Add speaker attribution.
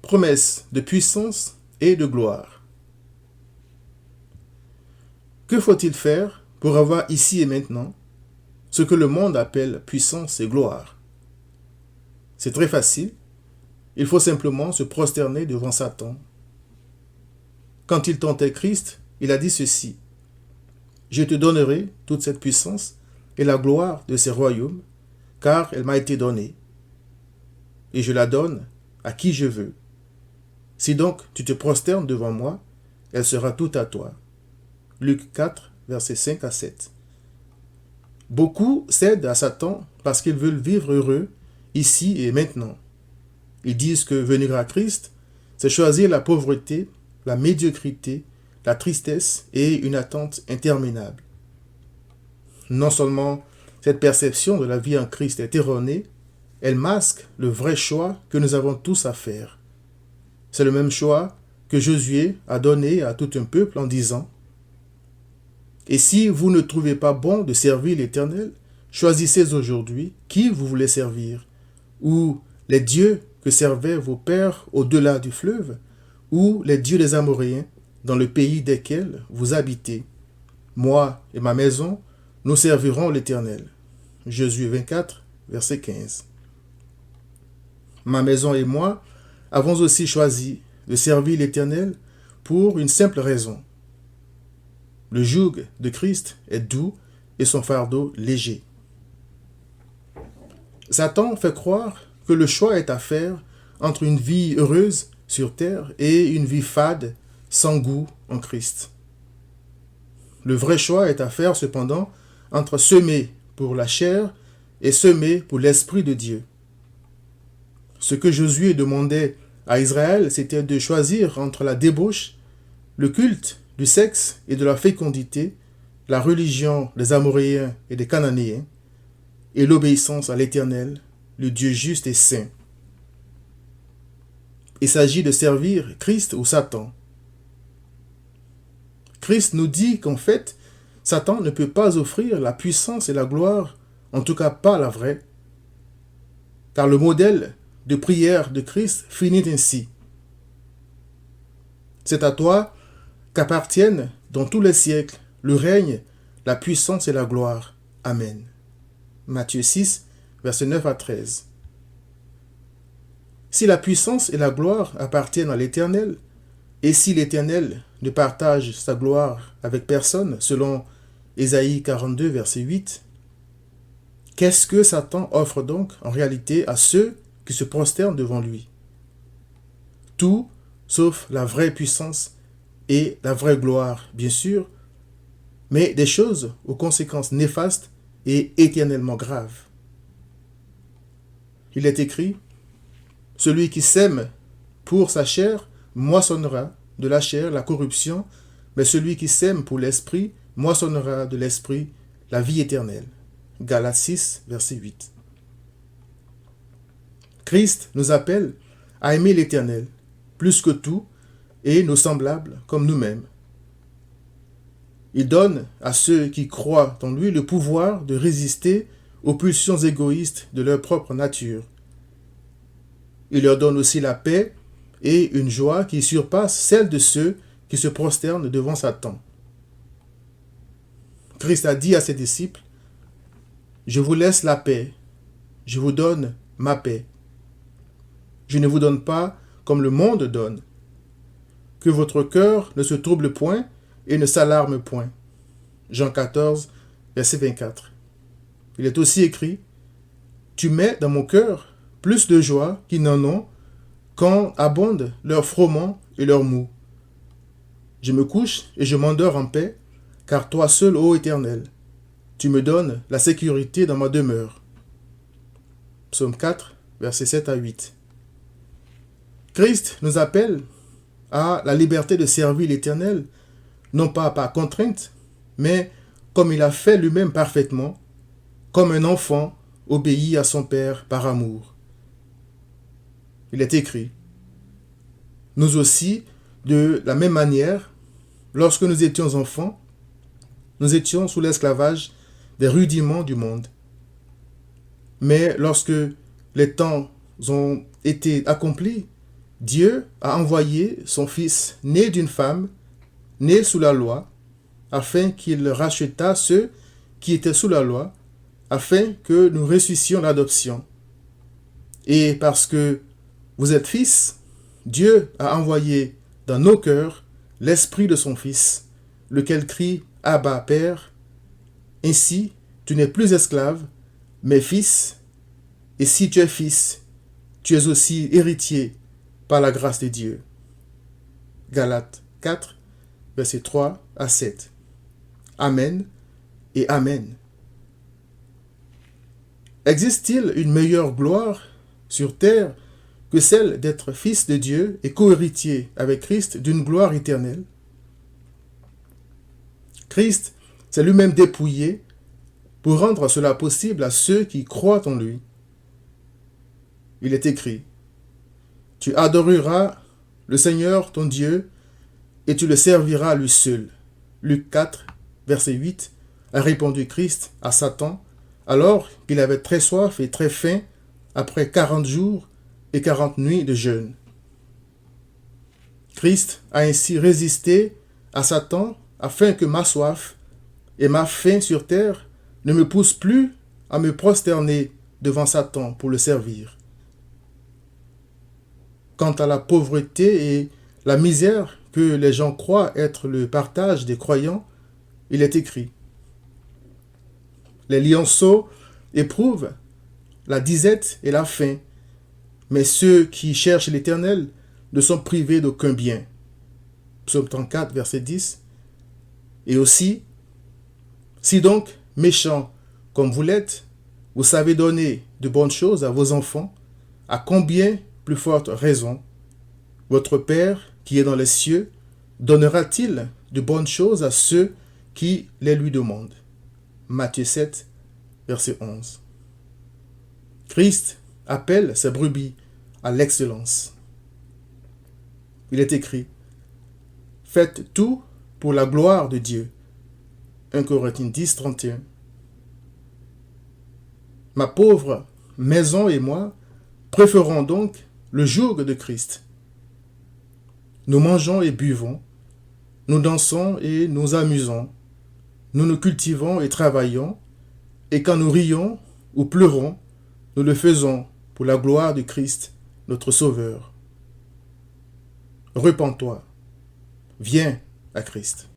Speaker 1: promesse de puissance et de gloire. Que faut-il faire pour avoir ici et maintenant ce que le monde appelle puissance et gloire? C'est très facile. Il faut simplement se prosterner devant Satan. Quand il tentait Christ, il a dit ceci: « Je te donnerai toute cette puissance et la gloire de ces royaumes, car elle m'a été donnée. Et je la donne à qui je veux. Si donc tu te prosternes devant moi, elle sera toute à toi. » Luc 4, versets 5 à 7. Beaucoup cèdent à Satan parce qu'ils veulent vivre heureux ici et maintenant. Ils disent que venir à Christ, c'est choisir la pauvreté, la médiocrité, la tristesse et une attente interminable. Non seulement cette perception de la vie en Christ est erronée, elle masque le vrai choix que nous avons tous à faire. C'est le même choix que Josué a donné à tout un peuple en disant: « Et si vous ne trouvez pas bon de servir l'Éternel, choisissez aujourd'hui qui vous voulez servir, ou les dieux que servaient vos pères au-delà du fleuve, ou les dieux des Amoréens dans le pays desquels vous habitez. Moi et ma maison, nous servirons l'Éternel. » Josué 24, verset 15. Ma maison et moi avons aussi choisi de servir l'Éternel pour une simple raison. Le joug de Christ est doux et son fardeau léger. Satan fait croire que le choix est à faire entre une vie heureuse sur terre et une vie fade, sans goût en Christ. Le vrai choix est à faire cependant entre semer pour la chair et semer pour l'Esprit de Dieu. Ce que Josué demandait à Israël, c'était de choisir entre la débauche, le culte du sexe et de la fécondité, la religion des Amoréens et des Cananéens, et l'obéissance à l'Éternel, le Dieu juste et saint. Il s'agit de servir Christ ou Satan. Christ nous dit qu'en fait, Satan ne peut pas offrir la puissance et la gloire, en tout cas pas la vraie, car le modèle de prière de Christ finit ainsi: « C'est à toi qu'appartiennent dans tous les siècles le règne, la puissance et la gloire. Amen. » Matthieu 6, versets 9 à 13. Si la puissance et la gloire appartiennent à l'Éternel, et si l'Éternel ne partage sa gloire avec personne, selon Ésaïe 42, verset 8, qu'est-ce que Satan offre donc en réalité à ceux qui se prosternent devant lui? Tout sauf la vraie puissance et la vraie gloire, bien sûr, mais des choses aux conséquences néfastes et éternellement graves. Il est écrit: « Celui qui sème pour sa chair moissonnera de la chair la corruption, mais celui qui sème pour l'esprit moissonnera de l'esprit la vie éternelle. » Galates 6, verset 8. Christ nous appelle à aimer l'Éternel plus que tout et nos semblables comme nous-mêmes. Il donne à ceux qui croient en lui le pouvoir de résister aux pulsions égoïstes de leur propre nature. Il leur donne aussi la paix et une joie qui surpasse celle de ceux qui se prosternent devant Satan. Christ a dit à ses disciples: « Je vous laisse la paix, je vous donne ma paix. Je ne vous donne pas comme le monde donne. Que votre cœur ne se trouble point et ne s'alarme point. » Jean 14, verset 24. Il est aussi écrit: « Tu mets dans mon cœur plus de joie qu'ils n'en ont quand abondent leurs froment et leurs mou. Je me couche et je m'endors en paix, car toi seul, ô Éternel, tu me donnes la sécurité dans ma demeure. » Psaume 4, versets 7 à 8. Christ nous appelle à la liberté de servir l'Éternel, non pas par contrainte, mais comme il a fait lui-même parfaitement, comme un enfant obéit à son Père par amour. Il est écrit: « Nous aussi, de la même manière, lorsque nous étions enfants, nous étions sous l'esclavage des rudiments du monde. Mais lorsque les temps ont été accomplis Dieu a envoyé son Fils né d'une femme, né sous la loi, afin qu'il rachetât ceux qui étaient sous la loi, afin que nous reçussions l'adoption. Et parce que vous êtes fils, Dieu a envoyé dans nos cœurs l'esprit de son Fils, lequel crie « Abba, Père ». Ainsi, tu n'es plus esclave, mais fils, et si tu es fils, tu es aussi héritier par la grâce de Dieu. Galates 4, versets 3 à 7. Amen et Amen. Existe-t-il une meilleure gloire sur terre que celle d'être fils de Dieu et co-héritier avec Christ d'une gloire éternelle? Christ s'est lui-même dépouillé pour rendre cela possible à ceux qui croient en lui. Il est écrit, « Tu adoreras le Seigneur ton Dieu et tu le serviras lui seul. » Luc 4, verset 8, a répondu Christ à Satan alors qu'il avait très soif et très faim après 40 jours et 40 nuits de jeûne. Christ a ainsi résisté à Satan afin que ma soif et ma faim sur terre ne me poussent plus à me prosterner devant Satan pour le servir. Quant à la pauvreté et la misère que les gens croient être le partage des croyants, il est écrit, « Les lionceaux éprouvent la disette et la faim, mais ceux qui cherchent l'Éternel ne sont privés d'aucun bien. » Psaume 34, verset 10. Et aussi, « Si donc, méchants comme vous l'êtes, vous savez donner de bonnes choses à vos enfants, à combien plus forte raison, votre Père qui est dans les cieux donnera-t-il de bonnes choses à ceux qui les lui demandent. » Matthieu 7, verset 11. Christ appelle ses brebis à l'excellence. Il est écrit, « Faites tout pour la gloire de Dieu. » 1 Corinthiens 10, 31. Ma pauvre maison et moi préférons donc le joug de Christ. Nous mangeons et buvons, nous dansons et nous amusons, nous nous cultivons et travaillons, et quand nous rions ou pleurons, nous le faisons pour la gloire de Christ, notre Sauveur. Repens-toi, viens à Christ.